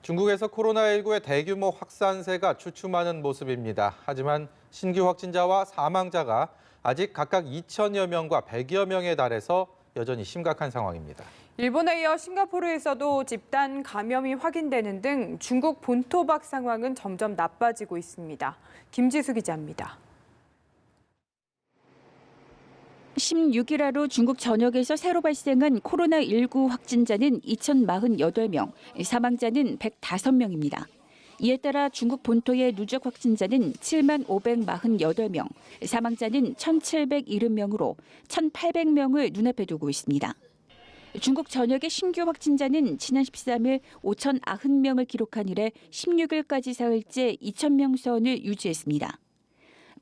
중국에서 코로나19의 대규모 확산세가 주춤하는 모습입니다. 하지만 신규 확진자와 사망자가 아직 각각 2천여 명과 100여 명에 달해서 여전히 심각한 상황입니다. 일본에 이어 싱가포르에서도 집단 감염이 확인되는 등 중국 본토박 상황은 점점 나빠지고 있습니다. 김지수 기자입니다. 16일 하루 중국 전역에서 새로 발생한 코로나19 확진자는 2,048명, 사망자는 105명입니다. 이에 따라 중국 본토의 누적 확진자는 7,548명, 사망자는 1,770명으로 1,800명을 눈앞에 두고 있습니다. 중국 전역의 신규 확진자는 지난 13일 5,090명을 기록한 이래 16일까지 사흘째 2,000명 선을 유지했습니다.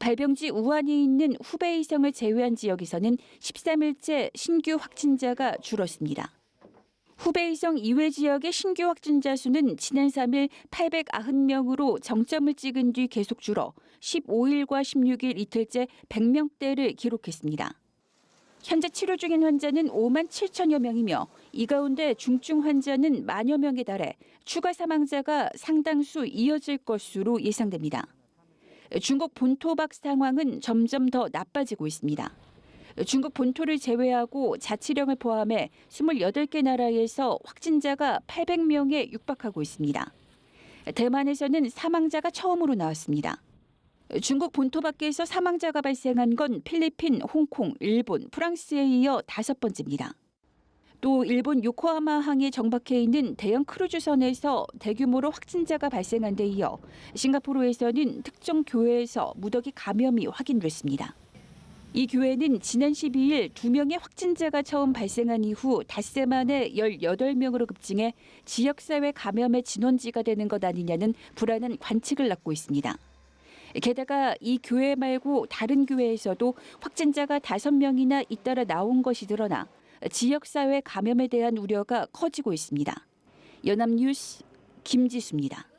발병지 우한이 있는 후베이성을 제외한 지역에서는 13일째 신규 확진자가 줄었습니다. 후베이성 이외 지역의 신규 확진자 수는 지난 3일 890명으로 정점을 찍은 뒤 계속 줄어 15일과 16일 이틀째 100명대를 기록했습니다. 현재 치료 중인 환자는 5만 7천여 명이며 이 가운데 중증 환자는 만여 명에 달해 추가 사망자가 상당수 이어질 것으로 예상됩니다. 중국 본토박 상황은 점점 더 나빠지고 있습니다. 중국 본토를 제외하고 자치령을 포함해 28개 나라에서 확진자가 800명에 육박하고 있습니다. 대만에서는 사망자가 처음으로 나왔습니다. 중국 본토 밖에서 사망자가 발생한 건 필리핀, 홍콩, 일본, 프랑스에 이어 5번째입니다. 또 일본 요코하마항에 정박해 있는 대형 크루즈선에서 대규모로 확진자가 발생한 데 이어 싱가포르에서는 특정 교회에서 무더기 감염이 확인됐습니다. 이 교회는 지난 12일 2명의 확진자가 처음 발생한 이후 닷새 만에 18명으로 급증해 지역사회 감염의 진원지가 되는 것 아니냐는 불안한 관측을 낳고 있습니다. 게다가 이 교회 말고 다른 교회에서도 확진자가 5명이나 잇따라 나온 것이 드러나 지역사회 감염에 대한 우려가 커지고 있습니다. 연합뉴스 김지수입니다.